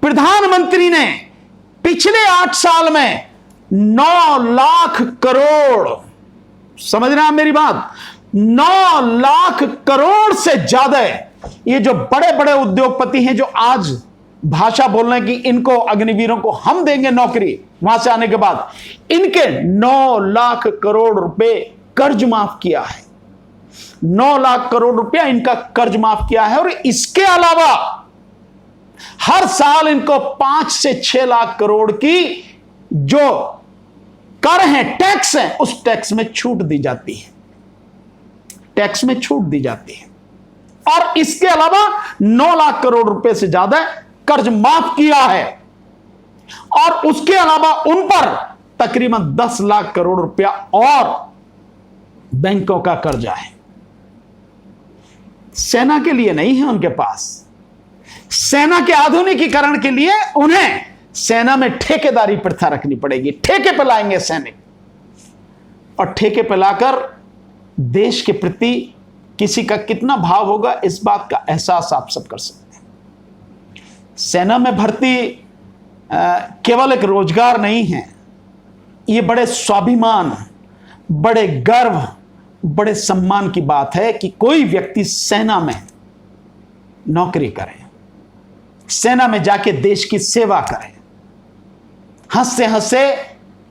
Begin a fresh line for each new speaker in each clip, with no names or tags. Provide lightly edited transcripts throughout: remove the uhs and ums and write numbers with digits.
प्रधानमंत्री ने पिछले 8 साल में 9 लाख करोड़, समझना आप मेरी बात, 9 लाख करोड़ से ज्यादा ये जो बड़े बड़े उद्योगपति हैं जो आज भाषा बोल रहे हैं कि इनको अग्निवीरों को हम देंगे नौकरी वहां से आने के बाद, इनके 9 लाख करोड़ रुपए कर्ज माफ किया है। 9 लाख करोड़ रुपया इनका कर्ज माफ किया है। और इसके अलावा हर साल इनको 5 से 6 लाख करोड़ की जो कर है, टैक्स है, उस टैक्स में छूट दी जाती है, टैक्स में छूट दी जाती है। और इसके अलावा 9 लाख करोड़ रुपए से ज्यादा कर्ज माफ किया है। और उसके अलावा उन पर तकरीबन 10 लाख करोड़ रुपया और बैंकों का कर्जा है। सेना के लिए नहीं है उनके पास। सेना के आधुनिकीकरण के लिए उन्हें सेना में ठेकेदारी प्रथा रखनी पड़ेगी। ठेके पे लाएंगे सैनिक, और ठेके पे लाकर देश के प्रति किसी का कितना भाव होगा इस बात का एहसास आप सब कर सकते हैं। सेना में भर्ती केवल एक रोजगार नहीं है, यह बड़े स्वाभिमान, बड़े गर्व, बड़े सम्मान की बात है कि कोई व्यक्ति सेना में नौकरी करे, सेना में जाके देश की सेवा करे, हंसते हंसते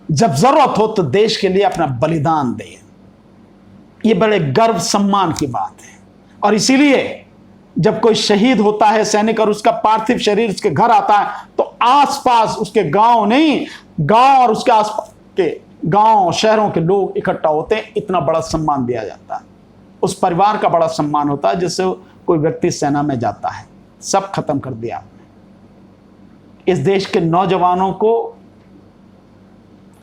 जब जरूरत हो तो देश के लिए अपना बलिदान दे। यह बड़े गर्व सम्मान की बात है। और इसीलिए जब कोई शहीद होता है सैनिक और उसका पार्थिव शरीर उसके घर आता है तो आसपास उसके गांव नहीं, गांव और उसके आसपास के गांव शहरों के लोग इकट्ठा होते हैं। इतना बड़ा सम्मान दिया जाता है, उस परिवार का बड़ा सम्मान होता है जिससे कोई व्यक्ति सेना में जाता है। सब खत्म कर दिया आपने। इस देश के नौजवानों को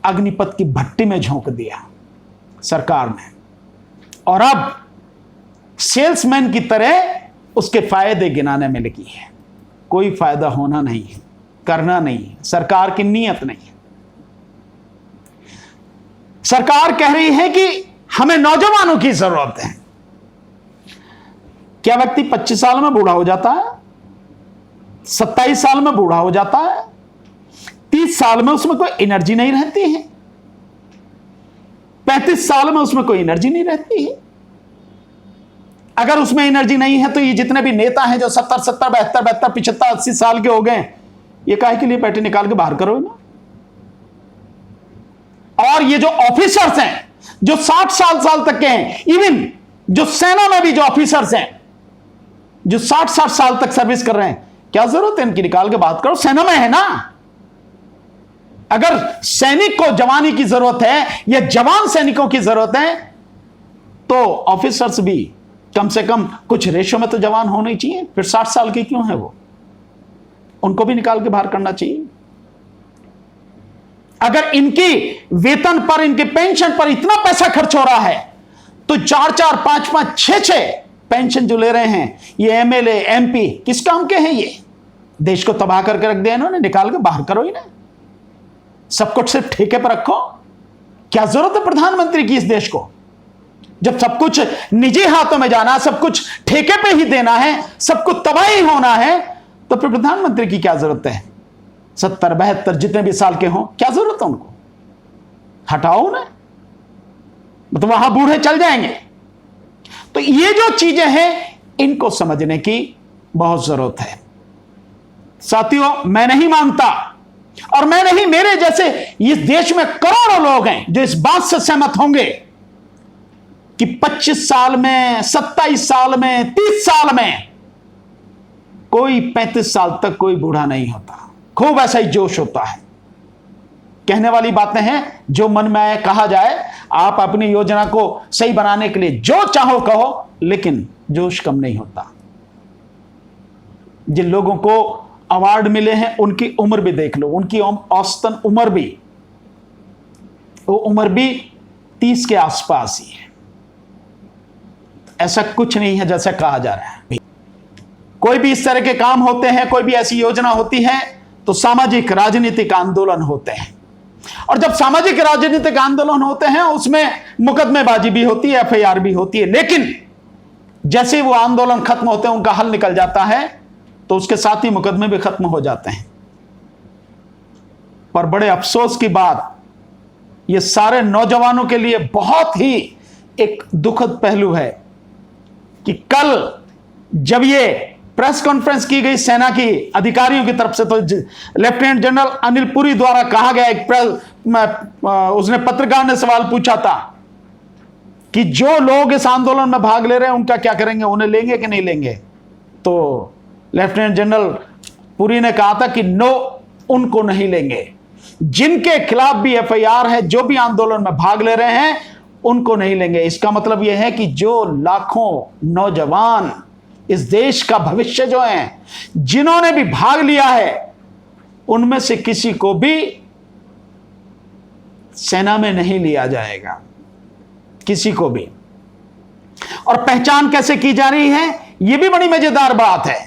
अग्निपथ की भट्टी में झोंक दिया सरकार ने, और अब सेल्समैन की तरह उसके फायदे गिनाने में लगी है। कोई फायदा होना नहीं है, करना नहीं है, सरकार की नीयत नहीं है। सरकार कह रही है कि हमें नौजवानों की जरूरत है। क्या व्यक्ति 25 साल में बूढ़ा हो जाता है, 27 साल में बूढ़ा हो जाता है, 30 साल में उसमें कोई एनर्जी नहीं रहती है, 35 साल में उसमें कोई एनर्जी नहीं रहती है। अगर उसमें एनर्जी नहीं है तो ये जितने भी नेता हैं जो 70, 72, 72, 75, 80 साल के हो गए, ये काहे के लिए पैटे निकाल के बाहर करो ना। और ये जो ऑफिसर्स हैं जो 60 साल तक के हैं, इवन जो सेना में भी जो ऑफिसर्स हैं जो 60 साल तक सर्विस कर रहे हैं, क्या जरूरत है इनकी, निकाल के बात करो। सेना में है ना। अगर सैनिक को जवानी की जरूरत है या जवान सैनिकों की जरूरत है तो ऑफिसर्स भी कम से कम कुछ रेशो में तो जवान होने चाहिए। फिर 60 साल के क्यों है वो, उनको भी निकाल के बाहर करना चाहिए। अगर इनकी वेतन पर, इनके पेंशन पर इतना पैसा खर्च हो रहा है तो 4-4, 5-5, 6-6 पेंशन जो ले रहे हैं ये एमएलए, एमपी, किस काम के हैं ये? देश को तबाह करके रख दिया इन्होंने। निकाल के बाहर करो ही ना, सब कुछ सिर्फ ठेके पर रखो। क्या जरूरत है प्रधानमंत्री की इस देश को? जब सब कुछ निजी हाथों में जाना, सब कुछ ठेके पे ही देना है, सब कुछ तबाही होना है, तो फिर प्रधानमंत्री की क्या जरूरत है? 70, 72 जितने भी साल के हों, क्या जरूरत है उनको? हटाओ ना, मतलब वहां बूढ़े चल जाएंगे। तो ये जो चीजें हैं इनको समझने की बहुत जरूरत है साथियों। मैं नहीं मानता, और मैं नहीं, मेरे जैसे इस देश में करोड़ों लोग हैं जो इस बात से सहमत होंगे कि 25 साल में, 27 साल में, 30 साल में कोई 35 साल तक कोई बूढ़ा नहीं होता। खूब ऐसा ही जोश होता है। कहने वाली बातें हैं, जो मन में आए कहा जाए। आप अपनी योजना को सही बनाने के लिए जो चाहो कहो, लेकिन जोश कम नहीं होता। जिन लोगों को अवार्ड मिले हैं उनकी उम्र भी देख लो, उनकी औसतन उम्र भी, वो उम्र भी 30 के आसपास ही है। ऐसा कुछ नहीं है जैसा कहा जा रहा है। कोई भी इस तरह के काम होते हैं, कोई भी ऐसी योजना होती है तो सामाजिक राजनीतिक आंदोलन होते हैं। और जब सामाजिक राजनीतिक आंदोलन होते हैं उसमें मुकदमेबाजी भी होती है, एफआईआर भी होती है, लेकिन जैसे वो आंदोलन खत्म होते हैं, उनका हल निकल जाता है, तो उसके साथ ही मुकदमे भी खत्म हो जाते हैं। पर बड़े अफसोस की बात, ये सारे नौजवानों के लिए बहुत ही एक दुखद पहलू है कि कल जब ये प्रेस कॉन्फ्रेंस की गई सेना की अधिकारियों की तरफ से, तो लेफ्टिनेंट जनरल अनिल पुरी द्वारा कहा गया, उसने पत्रकार ने सवाल पूछा था कि जो लोग इस आंदोलन में भाग ले रहे हैं उनका क्या करेंगे, उन्हें लेंगे कि नहीं लेंगे। तो लेफ्टिनेंट जनरल पुरी ने कहा था कि नो, उनको नहीं लेंगे। जिनके खिलाफ भी एफआईआर है, जो भी आंदोलन में भाग ले रहे हैं, उनको नहीं लेंगे। इसका मतलब यह है कि जो लाखों नौजवान इस देश का भविष्य जो है, जिन्होंने भी भाग लिया है, उनमें से किसी को भी सेना में नहीं लिया जाएगा, किसी को भी। और पहचान कैसे की जा रही है, यह भी बड़ी मजेदार बात है।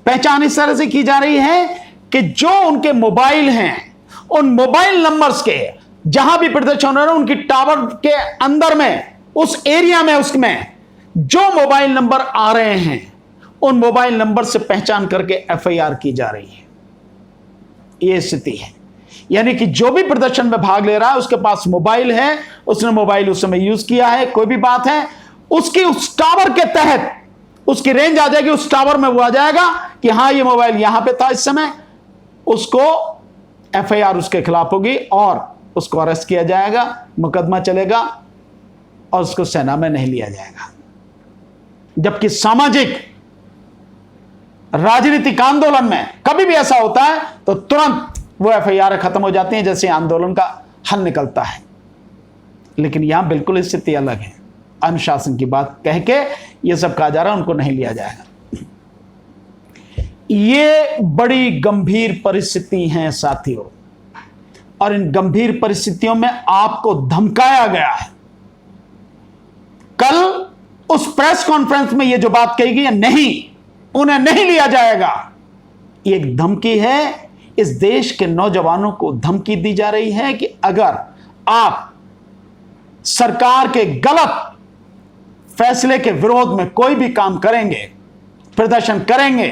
पहचान इस तरह से की जा रही है कि जो उनके मोबाइल हैं, उन मोबाइल नंबर्स के जहां भी प्रदर्शन हो रहे हैं, उनकी टावर के अंदर में, उस एरिया में, उसमें जो मोबाइल नंबर आ रहे हैं, उन मोबाइल नंबर से पहचान करके एफआईआर की जा रही है। यह स्थिति है। यानी कि जो भी प्रदर्शन में भाग ले रहा है, उसके पास मोबाइल है, उसने मोबाइल उस समय यूज किया है, कोई भी बात है, उसकी उस टावर के तहत उसकी रेंज आ जाएगी, उस टावर में वो आ जाएगा कि हां ये मोबाइल यहां पे था इस समय, उसको एफआईआर उसके खिलाफ होगी और उसको अरेस्ट किया जाएगा, मुकदमा चलेगा और उसको सेना में नहीं लिया जाएगा। जबकि सामाजिक राजनीतिक आंदोलन में कभी भी ऐसा होता है तो तुरंत वो एफआईआर खत्म हो जाती है, जैसे आंदोलन का हल निकलता है। लेकिन यहां बिल्कुल स्थिति अलग है। अनुशासन की बात कह के यह सब कहा जा रहा है, उनको नहीं लिया जाएगा। ये बड़ी गंभीर परिस्थिति हैं साथियों, और इन गंभीर परिस्थितियों में आपको धमकाया गया है। कल उस प्रेस कॉन्फ्रेंस में यह जो बात कही गई है, नहीं, उन्हें नहीं लिया जाएगा, ये एक धमकी है। इस देश के नौजवानों को धमकी दी जा रही है कि अगर आप सरकार के गलत फैसले के विरोध में कोई भी काम करेंगे, प्रदर्शन करेंगे,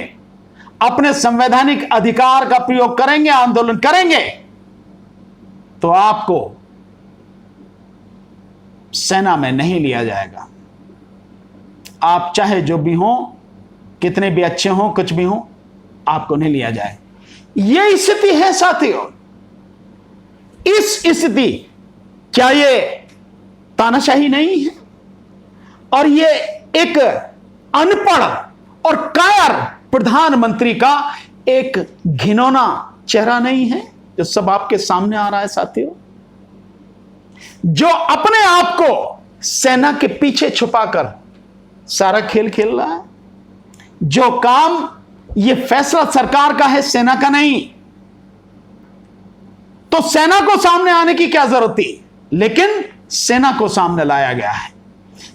अपने संवैधानिक अधिकार का प्रयोग करेंगे, आंदोलन करेंगे, तो आपको सेना में नहीं लिया जाएगा। आप चाहे जो भी हो, कितने भी अच्छे हो, कुछ भी हो, आपको नहीं लिया जाए। यह स्थिति है साथियों। इस स्थिति, क्या ये तानाशाही नहीं है? और ये एक अनपढ़ और कायर प्रधानमंत्री का एक घिनौना चेहरा नहीं है जो सब आपके सामने आ रहा है साथियों? जो अपने आप को सेना के पीछे छुपाकर सारा खेल खेल रहा है। जो काम, ये फैसला सरकार का है, सेना का नहीं, तो सेना को सामने आने की क्या जरूरत थी? लेकिन सेना को सामने लाया गया है।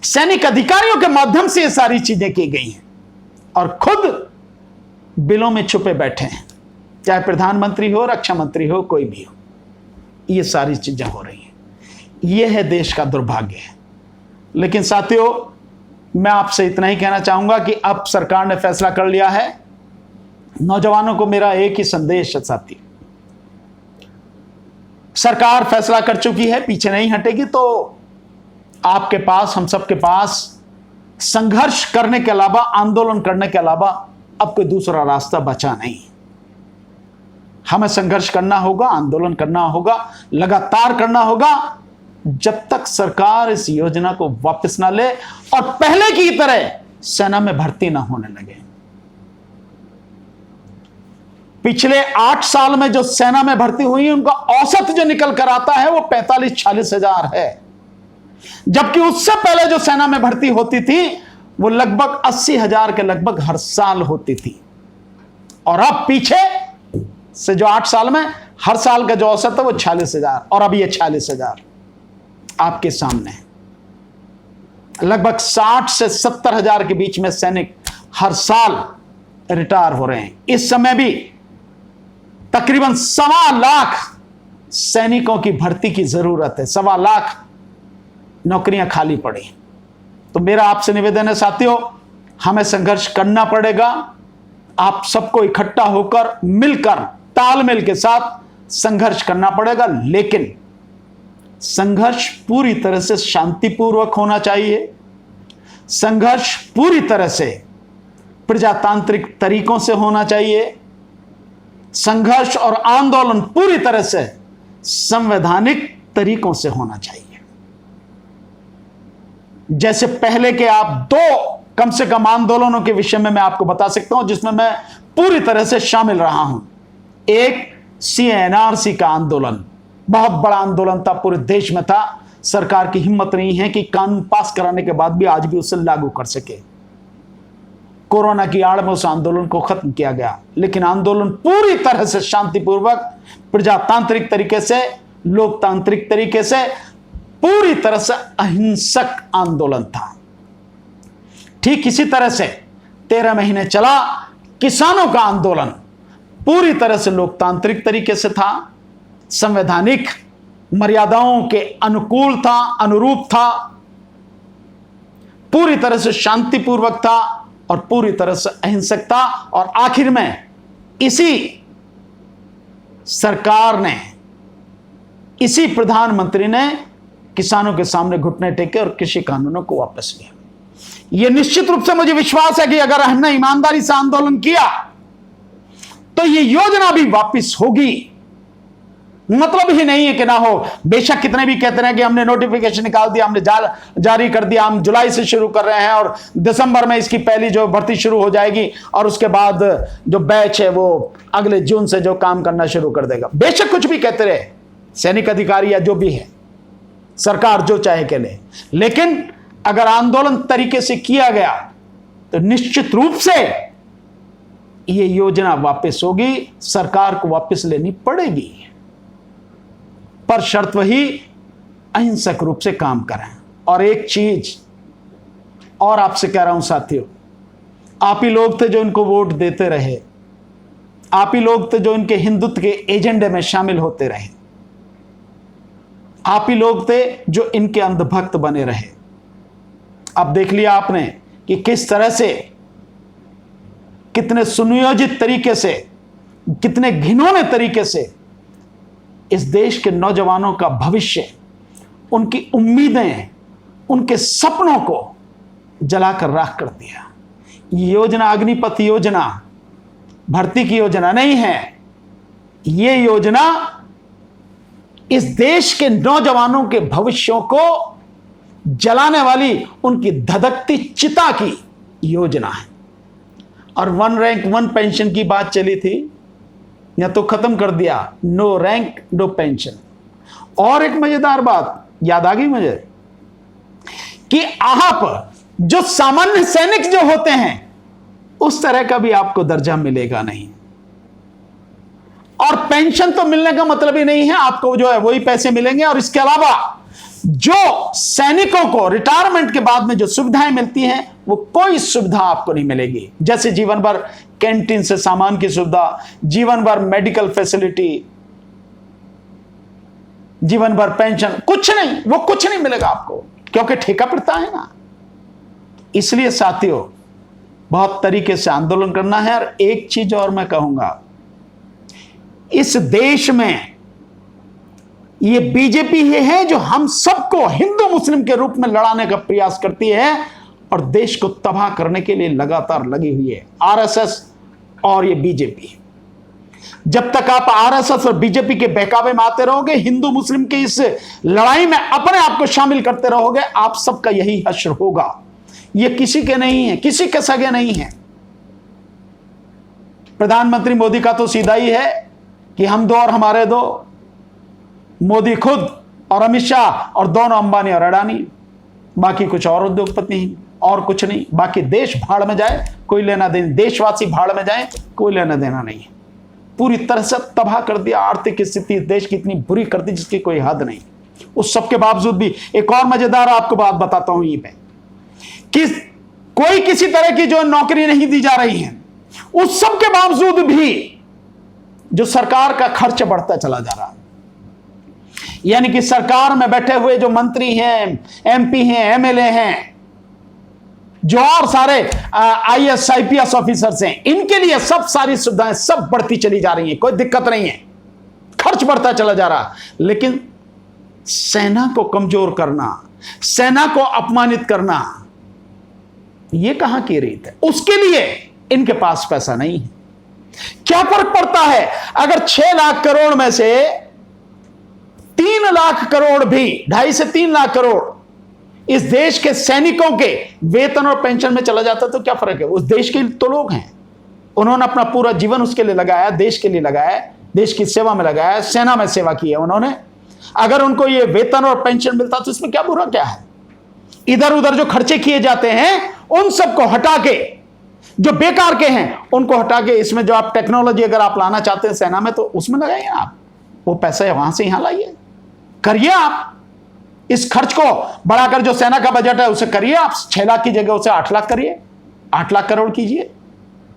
सैनिक अधिकारियों के माध्यम से ये सारी चीजें की गई हैं और खुद बिलों में छुपे बैठे हैं। चाहे प्रधानमंत्री हो, रक्षा मंत्री हो, कोई भी हो, ये सारी चीजें हो रही हैं। यह है देश का दुर्भाग्य है। लेकिन साथियों, मैं आपसे इतना ही कहना चाहूंगा कि अब सरकार ने फैसला कर लिया है। नौजवानों को मेरा एक ही संदेश है साथी, सरकार फैसला कर चुकी है, पीछे नहीं हटेगी। तो आपके पास, हम सबके पास संघर्ष करने के अलावा, आंदोलन करने के अलावा अब कोई दूसरा रास्ता बचा नहीं। हमें संघर्ष करना होगा, आंदोलन करना होगा, लगातार करना होगा, जब तक सरकार इस योजना को वापस ना ले और पहले की तरह सेना में भर्ती ना होने लगे। पिछले 8 साल में जो सेना में भर्ती हुई है, उनका औसत जो निकल कर आता है वो 45-46 हजार है। जबकि उससे पहले जो सेना में भर्ती होती थी वो लगभग 80 हजार के लगभग हर साल होती थी। और अब पीछे से जो 8 साल में हर साल का जो औसत है वो 46 हजार, और अब ये 46 हजार आपके सामने है। लगभग 60 से 70 हजार के बीच में सैनिक हर साल रिटायर हो रहे हैं। इस समय भी तकरीबन 1.25 लाख सैनिकों की भर्ती की जरूरत है। 1.25 लाख नौकरियां खाली पड़ी। तो मेरा आपसे निवेदन है साथियों, हमें संघर्ष करना पड़ेगा। आप सबको इकट्ठा होकर, मिलकर, तालमेल के साथ संघर्ष करना पड़ेगा, लेकिन संघर्ष पूरी तरह से शांतिपूर्वक होना चाहिए। संघर्ष पूरी तरह से प्रजातांत्रिक तरीकों से होना चाहिए। संघर्ष और आंदोलन पूरी तरह से संवैधानिक तरीकों से होना चाहिए। जैसे पहले के आप दो कम से कम आंदोलनों के विषय में मैं आपको बता सकता हूं जिसमें मैं पूरी तरह से शामिल रहा हूं। एक CNRC का आंदोलन, बहुत बड़ा आंदोलन था, पूरे देश में था। सरकार की हिम्मत नहीं है कि कानून पास कराने के बाद भी आज भी उसे लागू कर सके। कोरोना की आड़ में उस आंदोलन को खत्म किया गया, लेकिन आंदोलन पूरी तरह से शांतिपूर्वक, प्रजातांत्रिक तरीके से, लोकतांत्रिक तरीके से, पूरी तरह से अहिंसक आंदोलन था। ठीक इसी तरह से 13 महीने चला किसानों का आंदोलन, पूरी तरह से लोकतांत्रिक तरीके से था, संवैधानिक मर्यादाओं के अनुकूल था, अनुरूप था, पूरी तरह से शांतिपूर्वक था और पूरी तरह से अहिंसक था। और आखिर में इसी सरकार ने, इसी प्रधानमंत्री ने किसानों के सामने घुटने टेके और कृषि कानूनों को वापस लिया। यह निश्चित रूप से मुझे विश्वास है कि अगर हमने ईमानदारी से आंदोलन किया तो यह योजना भी वापस होगी। मतलब ही नहीं है कि ना हो। बेशक कितने भी कहते हैं कि हमने नोटिफिकेशन निकाल दिया, हमने जारी कर दिया, हम जुलाई से शुरू कर रहे हैं और दिसंबर में इसकी पहली जो भर्ती शुरू हो जाएगी और उसके बाद जो बैच है वो अगले जून से जो काम करना शुरू कर देगा। बेशक कुछ भी कहते रहे सैनिक अधिकारी या जो भी है, सरकार जो चाहे के ले, लेकिन अगर आंदोलन तरीके से किया गया तो निश्चित रूप से यह योजना वापस होगी, सरकार को वापस लेनी पड़ेगी, पर शर्त वही अहिंसक रूप से काम करें। और एक चीज और आपसे कह रहा हूं साथियों, आप ही लोग थे जो इनको वोट देते रहे, आप ही लोग थे जो इनके हिंदुत्व के एजेंडे में शामिल होते रहे, आप ही लोग थे जो इनके अंधभक्त बने रहे। अब देख लिया आपने कि किस तरह से, कितने सुनियोजित तरीके से, कितने घिनौने तरीके से इस देश के नौजवानों का भविष्य, उनकी उम्मीदें, उनके सपनों को जलाकर राख कर दिया। ये योजना अग्निपथ योजना भर्ती की योजना नहीं है। ये योजना इस देश के नौजवानों के भविष्यों को जलाने वाली, उनकी धधकती चिता की योजना है। और 1 रैंक 1 पेंशन की बात चली थी, या तो खत्म कर दिया, नो रैंक नो पेंशन। और एक मजेदार बात याद आ गई मुझे कि आप जो सामान्य सैनिक जो होते हैं उस तरह का भी आपको दर्जा मिलेगा नहीं। और पेंशन तो मिलने का मतलब ही नहीं है, आपको जो है वही पैसे मिलेंगे। और इसके अलावा जो सैनिकों को रिटायरमेंट के बाद में जो सुविधाएं मिलती हैं वो कोई सुविधा आपको नहीं मिलेगी। जैसे जीवन भर कैंटीन से सामान की सुविधा, जीवन भर मेडिकल फैसिलिटी, जीवन भर पेंशन, कुछ नहीं, वो कुछ नहीं मिलेगा आपको, क्योंकि ठेका पड़ता है ना। इसलिए साथियों बहुत तरीके से आंदोलन करना है। और एक चीज और मैं कहूंगा, इस देश में ये बीजेपी ही है जो हम सबको हिंदू मुस्लिम के रूप में लड़ाने का प्रयास करती है और देश को तबाह करने के लिए लगातार लगी हुई है। आरएसएस और ये बीजेपी, जब तक आप आरएसएस और बीजेपी के बहकावे में आते रहोगे, हिंदू मुस्लिम की इस लड़ाई में अपने आप को शामिल करते रहोगे, आप सबका यही हश्र होगा। ये किसी के नहीं है, किसी के सगे नहीं है। प्रधानमंत्री मोदी का तो सीधा ही है कि हम दो और हमारे दो, मोदी खुद और अमित शाह और दोनों अंबानी और अडानी, बाकी कुछ और उद्योगपति नहीं और कुछ नहीं। बाकी देश भाड़ में जाए, कोई लेना देना, देशवासी भाड़ में जाए, कोई लेना देना नहीं है। पूरी तरह से तबाह कर दिया, आर्थिक स्थिति देश की इतनी बुरी कर दी जिसकी कोई हद नहीं। उस सब के बावजूद भी एक और मजेदार आपको बात बताता हूं यहीं पे, कि कोई किसी तरह की जो नौकरी नहीं दी जा रही है, उस सब के बावजूद भी जो सरकार का खर्च बढ़ता चला जा रहा है। यानी कि सरकार में बैठे हुए जो मंत्री हैं, एमपी हैं, एमएलए हैं, जो और सारे आईएएस आईपीएस ऑफिसर्स हैं, इनके लिए सब सारी सुविधाएं सब बढ़ती चली जा रही हैं, कोई दिक्कत नहीं है। खर्च बढ़ता चला जा रहा, लेकिन सेना को कमजोर करना, सेना को अपमानित करना, यह कहां की रीत है? उसके लिए इनके पास पैसा नहीं है। क्या फर्क पड़ता है अगर 6 लाख करोड़ में से 3 लाख करोड़ भी, 2.5 से 3 लाख करोड़ इस देश के सैनिकों के वेतन और पेंशन में चला जाता, तो क्या फर्क है? उस देश के तो लोग हैं, उन्होंने अपना पूरा जीवन उसके लिए लगाया, देश के लिए लगाया, देश की सेवा में लगाया, सेना में सेवा की है उन्होंने। अगर उनको ये वेतन और पेंशन मिलता तो इसमें क्या बुरा क्या है? इधर उधर जो खर्चे किए जाते हैं उन सबको हटा के, जो बेकार के हैं उनको हटा के, इसमें जो आप टेक्नोलॉजी अगर आप लाना चाहते हैं सेना में, तो उसमें लगाइए आप, वो पैसे वहां से यहां लाइए, करिए आप इस खर्च को बढ़ाकर। जो सेना का बजट है उसे करिए आप 6 लाख की जगह उसे 8 लाख करिए, 8 लाख करोड़ कीजिए,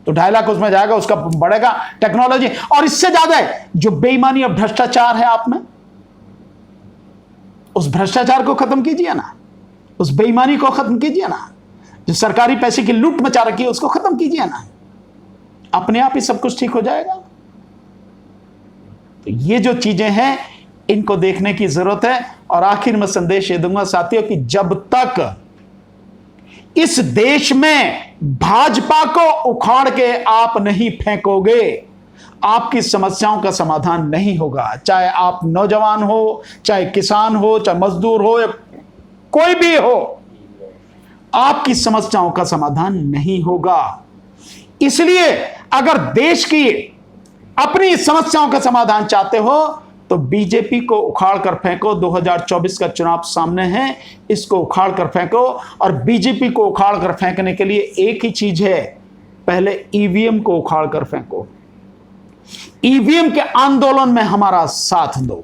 तो 2.5 लाख उसमें जाएगा, उसका बढ़ेगा टेक्नोलॉजी। और इससे ज्यादा है जो बेईमानी और भ्रष्टाचार है आप में, उस भ्रष्टाचार को खत्म कीजिए ना, उस बेईमानी को खत्म कीजिए ना, जो सरकारी पैसे की लूट मचा रखी है उसको खत्म कीजिए ना, अपने आप ही सब कुछ ठीक हो जाएगा। तो ये जो चीजें हैं इनको देखने की जरूरत है। और आखिर में संदेश ये दूंगा साथियों कि जब तक इस देश में भाजपा को उखाड़ के आप नहीं फेंकोगे, आपकी समस्याओं का समाधान नहीं होगा। चाहे आप नौजवान हो, चाहे किसान हो, चाहे मजदूर हो, या कोई भी हो, आपकी समस्याओं का समाधान नहीं होगा। इसलिए अगर देश की अपनी समस्याओं का समाधान चाहते हो तो बीजेपी को उखाड़ कर फेंको। 2024 का चुनाव सामने है, इसको उखाड़ कर फेंको। और बीजेपी को उखाड़ कर फेंकने के लिए एक ही चीज है, पहले ईवीएम को उखाड़ कर फेंको। ईवीएम के आंदोलन में हमारा साथ दो,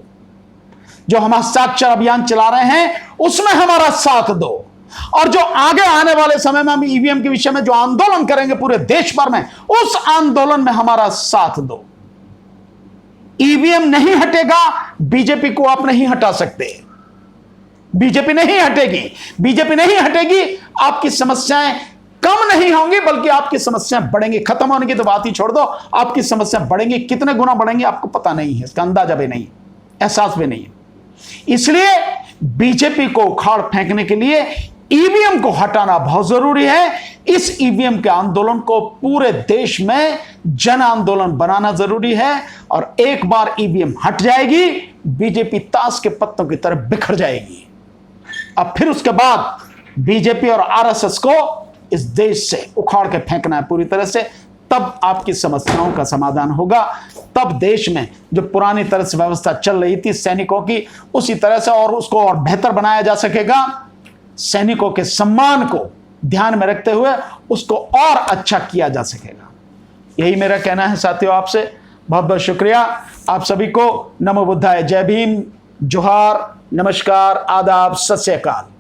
जो हम हस्ताक्षर अभियान चला रहे हैं उसमें हमारा साथ दो। और जो आगे आने वाले समय में हम ईवीएम के विषय में जो आंदोलन करेंगे पूरे देश भर में, उस आंदोलन में हमारा साथ दो। ईवीएम नहीं हटेगा, बीजेपी को आप नहीं हटा सकते। बीजेपी नहीं हटेगी, बीजेपी नहीं हटेगी, आपकी समस्याएं कम नहीं होंगी बल्कि आपकी समस्याएं बढ़ेंगी। खत्म होने की तो बात ही छोड़ दो, आपकी समस्याएं बढ़ेंगी। कितने गुना बढ़ेंगी आपको पता नहीं है, इसका अंदाजा भी नहीं, एहसास भी नहीं है। इसलिए बीजेपी को उखाड़ फेंकने के लिए ईवीएम को हटाना बहुत जरूरी है। इस ईवीएम के आंदोलन को पूरे देश में जन आंदोलन बनाना जरूरी है। और एक बार ईवीएम हट जाएगी, बीजेपी ताश के पत्तों की तरह बिखर जाएगी। अब फिर उसके बाद बीजेपी और आरएसएस को इस देश से उखाड़ के फेंकना है पूरी तरह से, तब आपकी समस्याओं का समाधान होगा। तब देश में जो पुरानी तरह से व्यवस्था चल रही थी सैनिकों की, उसी तरह से और उसको और बेहतर बनाया जा सकेगा। सैनिकों के सम्मान को ध्यान में रखते हुए उसको और अच्छा किया जा सकेगा। यही मेरा कहना है साथियों आपसे। बहुत बहुत शुक्रिया आप सभी को। नमो बुद्धाय। जय भीम, जोहार, नमस्कार, आदाब, सत श्री अकाल।